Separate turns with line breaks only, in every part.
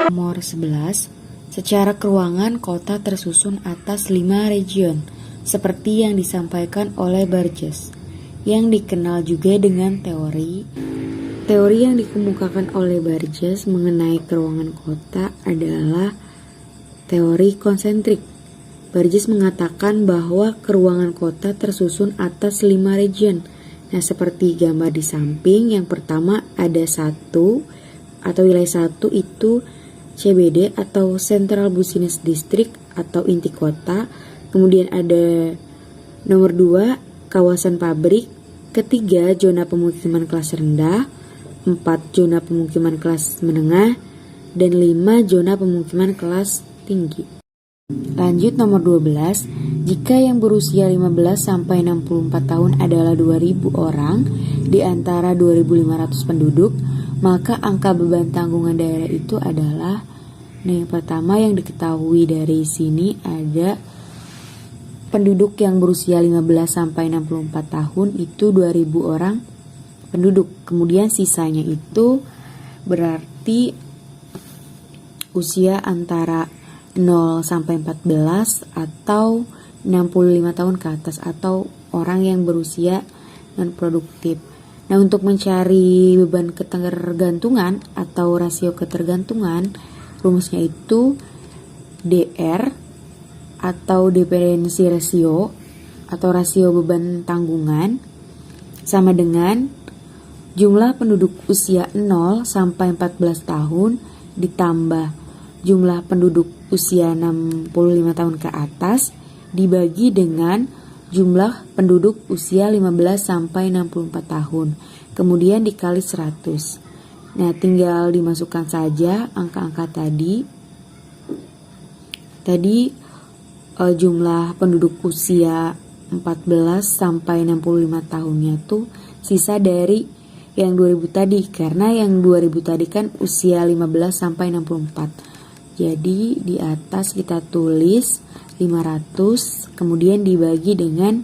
Nomor 11, secara keuangan kota tersusun atas 5 region, seperti yang disampaikan oleh Burgess, yang dikenal juga dengan teori yang dikemukakan oleh Burgess mengenai keuangan kota adalah teori konsentrik. Burgess mengatakan bahwa keuangan kota tersusun atas 5 region. Nah, seperti gambar di samping, yang pertama ada satu atau wilayah 1 itu CBD atau Central Business District atau inti kota. Kemudian ada nomor 2 kawasan pabrik, ketiga zona pemukiman kelas rendah, 4 zona pemukiman kelas menengah, dan 5 zona pemukiman kelas tinggi. Lanjut nomor 12, jika yang berusia 15 sampai 64 tahun adalah 2000 orang di antara 2500 penduduk, maka angka beban tanggungan daerah itu adalah, yang pertama yang diketahui dari sini ada penduduk yang berusia 15 sampai 64 tahun itu 2000 orang penduduk. Kemudian sisanya itu berarti usia antara 0 sampai 14 atau 65 tahun ke atas atau orang yang berusia non produktif. Nah, untuk mencari beban ketergantungan atau rasio ketergantungan, rumusnya itu DR atau dependency ratio atau rasio beban tanggungan sama dengan jumlah penduduk usia 0 sampai 14 tahun ditambah jumlah penduduk usia 65 tahun ke atas dibagi dengan jumlah penduduk usia 15 sampai 64 tahun. Kemudian dikali 100. Nah, tinggal dimasukkan saja angka-angka tadi. Jumlah penduduk usia 14 sampai 65 tahunnya tuh sisa dari yang 2000 tadi, karena yang 2000 tadi kan usia 15 sampai 64. Jadi di atas kita tulis 500 kemudian dibagi dengan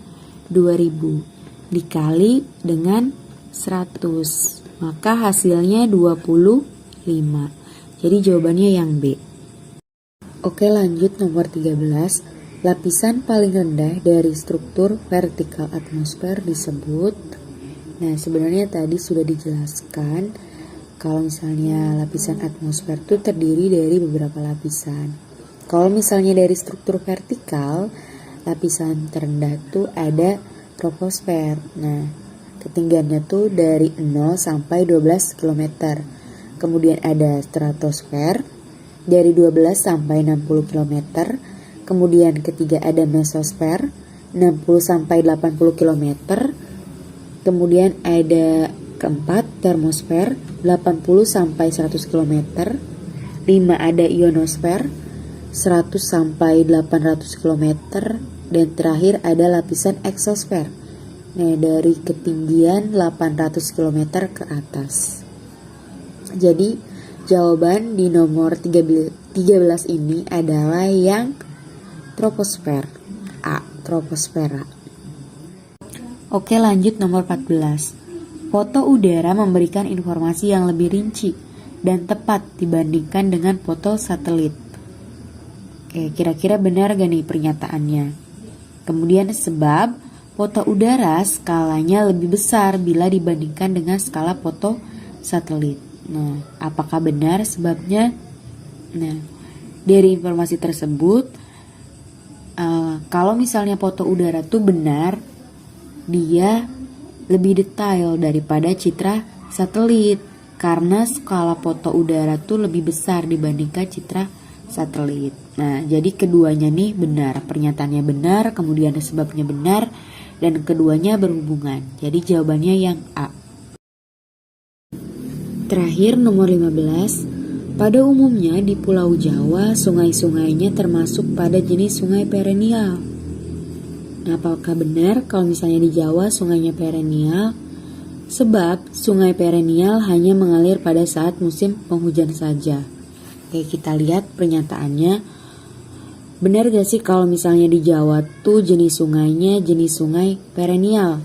2000 dikali dengan 100. Maka hasilnya 25. Jadi jawabannya yang B. Oke, lanjut nomor 13. Lapisan paling rendah dari struktur vertikal atmosfer disebut. Nah, sebenarnya tadi sudah dijelaskan kalau misalnya lapisan atmosfer itu terdiri dari beberapa lapisan. Kalau misalnya dari struktur vertikal, lapisan terendah tuh ada troposfer. Nah, ketinggiannya tuh dari 0 sampai 12 km. Kemudian ada stratosfer dari 12 sampai 60 km. Kemudian ketiga ada mesosfer 60 sampai 80 km. Kemudian ada keempat termosfer 80 sampai 100 km. 5 ada ionosfer 100 sampai 800 km dan terakhir ada lapisan eksosfer. Nah, dari ketinggian 800 km ke atas. Jadi jawaban di nomor 13 ini adalah yang troposfer. A, troposfera. Oke, lanjut nomor 14. Foto udara memberikan informasi yang lebih rinci dan tepat dibandingkan dengan foto satelit. Oke, kira-kira benar gak nih pernyataannya? Kemudian sebab foto udara skalanya lebih besar bila dibandingkan dengan skala foto satelit. Nah, apakah benar sebabnya? Nah, dari informasi tersebut, kalau misalnya foto udara tuh benar, dia lebih detail daripada citra satelit karena skala foto udara tuh lebih besar dibandingkan citra satelit. Nah, jadi keduanya nih benar, pernyataannya benar, kemudian sebabnya benar, dan keduanya berhubungan. Jadi jawabannya yang A. Terakhir nomor 15. Pada umumnya di Pulau Jawa, sungai-sungainya termasuk pada jenis sungai perennial. Nah, apakah benar kalau misalnya di Jawa sungainya perennial? Sebab sungai perennial hanya mengalir pada saat musim penghujan saja. Oke, kita lihat pernyataannya. Benar gak sih kalau misalnya di Jawa tuh jenis sungainya jenis sungai perennial?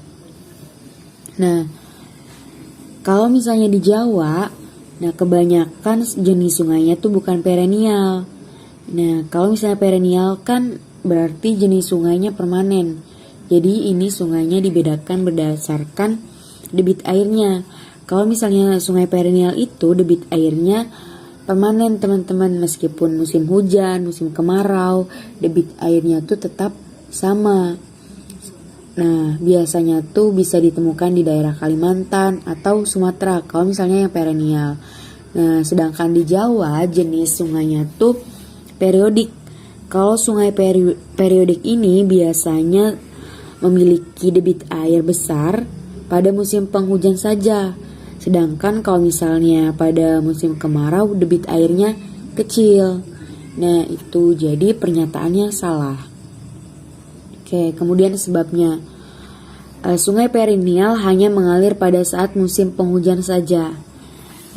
Nah, kalau misalnya di Jawa Nah, kebanyakan jenis sungainya tuh bukan perennial. Nah, kalau misalnya perennial kan berarti jenis sungainya permanen. Jadi ini sungainya dibedakan berdasarkan debit airnya. Kalau misalnya sungai perennial itu debit airnya permanen teman-teman, meskipun musim hujan, musim kemarau, debit airnya tuh tetap sama. Nah, biasanya tuh bisa ditemukan di daerah Kalimantan atau Sumatera kalau misalnya yang perennial. Nah, sedangkan di Jawa jenis sungainya tuh periodik. Kalau sungai periodik ini biasanya memiliki debit air besar pada musim penghujan saja. Sedangkan kalau misalnya pada musim kemarau debit airnya kecil. Nah, itu jadi pernyataannya salah. Oke, kemudian sebabnya. Sungai perennial hanya mengalir pada saat musim penghujan saja.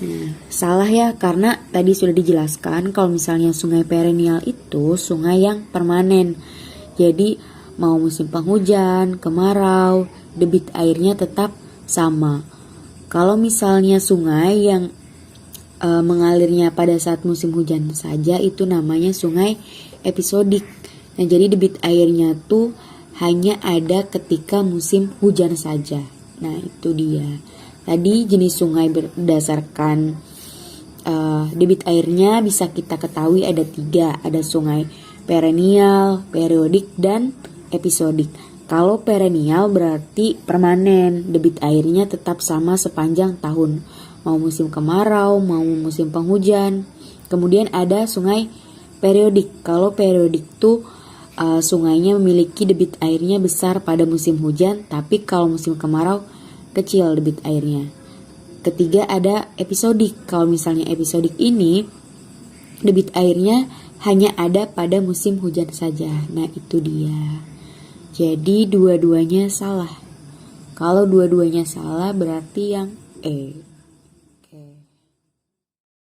Nah, salah ya, karena tadi sudah dijelaskan kalau misalnya sungai perennial itu sungai yang permanen. Jadi mau musim penghujan, kemarau, debit airnya tetap sama. Kalau misalnya sungai yang mengalirnya pada saat musim hujan saja itu namanya sungai episodik. Nah, jadi debit airnya tuh hanya ada ketika musim hujan saja. Nah, itu dia. Tadi jenis sungai berdasarkan debit airnya bisa kita ketahui ada 3. Ada sungai perennial, periodik, dan episodik. Kalau perennial berarti permanen, debit airnya tetap sama sepanjang tahun. Mau musim kemarau, mau musim penghujan. Kemudian ada sungai periodik. Kalau periodik tuh sungainya memiliki debit airnya besar pada musim hujan, tapi kalau musim kemarau kecil debit airnya. Ketiga ada episodik. Kalau misalnya episodik ini debit airnya hanya ada pada musim hujan saja. Nah, itu dia. Jadi dua-duanya salah. Kalau dua-duanya salah berarti yang E.